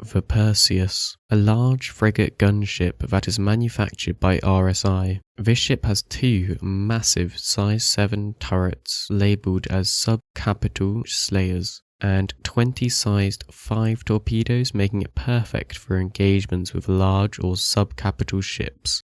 The Perseus, a large frigate gunship that is manufactured by RSI. This ship has two massive size 7 turrets labelled as sub-capital slayers, and 20 sized 5 torpedoes, making it perfect for engagements with large or sub-capital ships.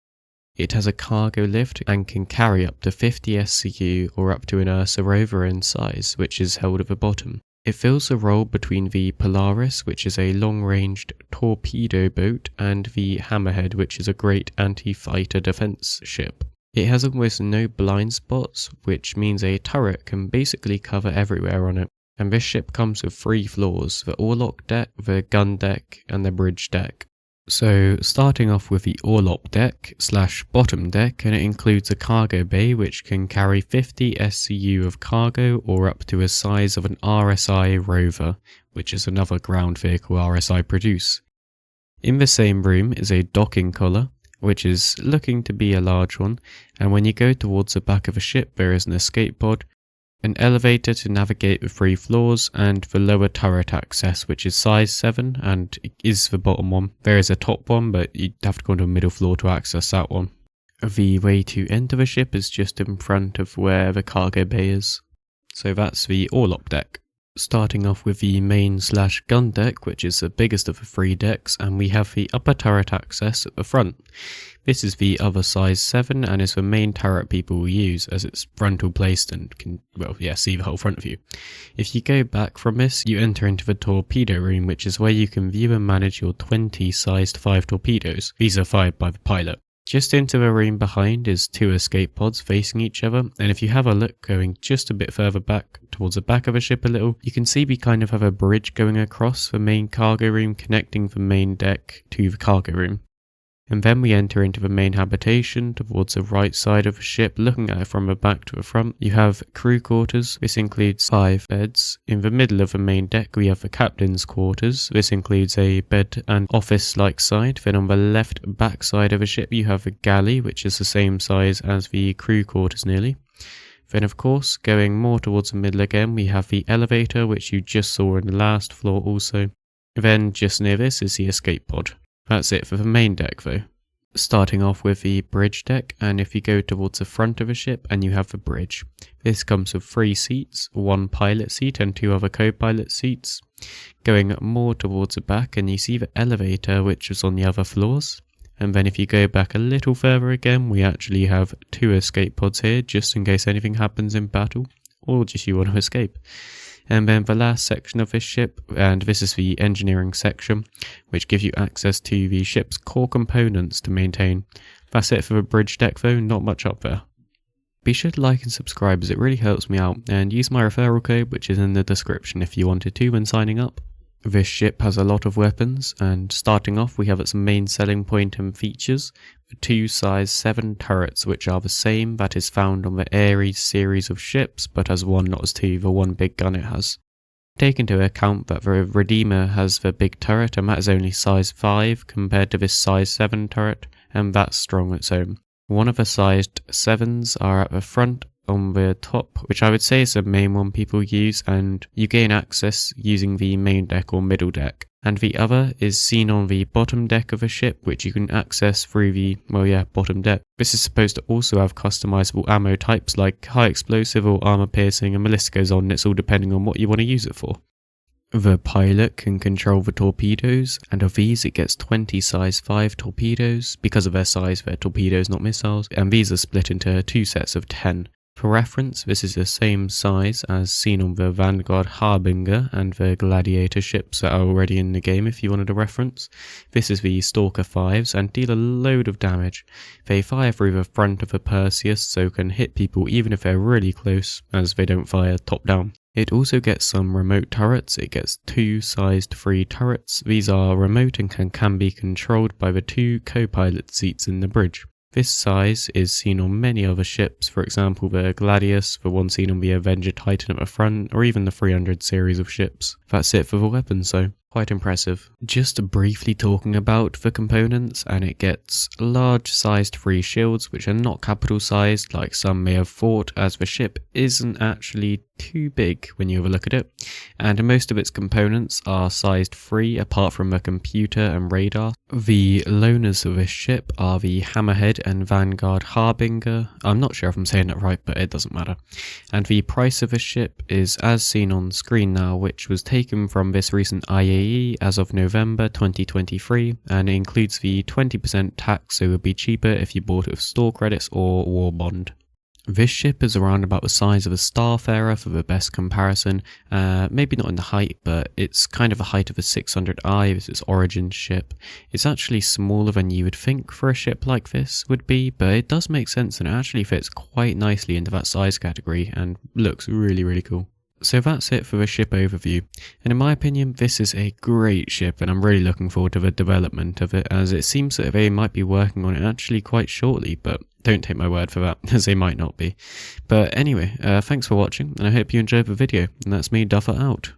It has a cargo lift and can carry up to 50 SCU or up to an Ursa rover in size, which is held at the bottom. It fills the role between the Polaris, which is a long-ranged torpedo boat, and the Hammerhead, which is a great anti-fighter defense ship. It has almost no blind spots, which means a turret can basically cover everywhere on it. And this ship comes with 3 floors: the Orlop Deck, the gun deck, and the bridge deck. So starting off with the Orlop Deck / bottom deck, and it includes a cargo bay which can carry 50 SCU of cargo or up to a size of an RSI rover, which is another ground vehicle RSI produce. In the same room is a docking collar, which is looking to be a large one, and when you go towards the back of a ship there is an escape pod, an elevator to navigate the 3 floors, and the lower turret access, which is size 7 and is the bottom one. There is a top one, but you'd have to go to a middle floor to access that one. The way to enter the ship is just in front of where the cargo bay is. So that's the Orlop Deck. Starting off with the main / gun deck, which is the biggest of the 3 decks, and we have the upper turret access at the front. This is the other size 7 and is the main turret people will use, as it's frontal placed and can, see the whole front of you. If you go back from this, you enter into the torpedo room, which is where you can view and manage your 20 sized 5 torpedoes. These are fired by the pilot. Just into the room behind is 2 escape pods facing each other, and if you have a look going just a bit further back towards the back of the ship a little, you can see we kind of have a bridge going across the main cargo room connecting the main deck to the cargo room. And then we enter into the main habitation towards the right side of the ship, looking at it from the back to the front. You have crew quarters. This includes 5 beds. In the middle of the main deck we have the captain's quarters. This includes a bed and office-like side. Then on the left back side of the ship you have the galley, which is the same size as the crew quarters nearly. Then of course, going more towards the middle again, we have the elevator, which you just saw in the last floor also. Then just near this is the escape pod. That's it for the main deck though. Starting off with the bridge deck, and if you go towards the front of the ship and you have the bridge. This comes with 3 seats, 1 pilot seat and 2 other co-pilot seats. Going more towards the back and you see the elevator which is on the other floors. And then if you go back a little further again, we actually have 2 escape pods here just in case anything happens in battle or just you want to escape. And then the last section of this ship, and this is the engineering section, which gives you access to the ship's core components to maintain. That's it for the bridge deck though, not much up there. Be sure to like and subscribe as it really helps me out, and use my referral code which is in the description if you wanted to when signing up. This ship has a lot of weapons, and starting off we have its main selling point and features, the 2 size 7 turrets which are the same that is found on the Ares series of ships, but has 1 not as 2, the 1 big gun it has. Take into account that the Redeemer has the big turret and that is only size 5 compared to this size 7 turret, and that's strong on its own. One of the sized 7s are at the front on the top, which I would say is the main one people use, and you gain access using the main deck or middle deck. And the other is seen on the bottom deck of a ship, which you can access through the, bottom deck. This is supposed to also have customizable ammo types like high explosive or armor piercing, and the list goes on. It's all depending on what you want to use it for. The pilot can control the torpedoes, and of these it gets 20 size 5 torpedoes. Because of their size, they're torpedoes, not missiles, and these are split into 2 sets of 10. For reference, this is the same size as seen on the Vanguard Harbinger and the Gladiator ships that are already in the game if you wanted a reference. This is the Stalker 5s and deal a load of damage. They fire through the front of the Perseus, so can hit people even if they're really close, as they don't fire top down. It also gets some remote turrets. It gets 2 sized 3 turrets. These are remote and can be controlled by the 2 co-pilot seats in the bridge. This size is seen on many other ships, for example the Gladius, the one seen on the Avenger Titan at the front, or even the 300 series of ships. That's it for the weapons though. Quite impressive. Just briefly talking about the components, and it gets large sized 3 shields which are not capital sized like some may have thought, as the ship isn't actually too big when you have a look at it, and most of its components are sized free apart from a computer and radar. The loaners of this ship are the Hammerhead and Vanguard Harbinger. I'm not sure if I'm saying that right, but it doesn't matter. And the price of this ship is as seen on screen now, which was taken from this recent IAE as of November 2023, and it includes the 20% tax, so it would be cheaper if you bought it with store credits or war bond. This ship is around about the size of a Starfarer for the best comparison, maybe not in the height, but it's kind of the height of a 600i. This is Origin ship. It's actually smaller than you would think for a ship like this would be, but it does make sense and it actually fits quite nicely into that size category and looks really, really cool. So that's it for the ship overview, and in my opinion this is a great ship and I'm really looking forward to the development of it, as it seems that they might be working on it actually quite shortly, but don't take my word for that, as they might not be. But anyway, thanks for watching and I hope you enjoyed the video, and that's me, Duffer, out.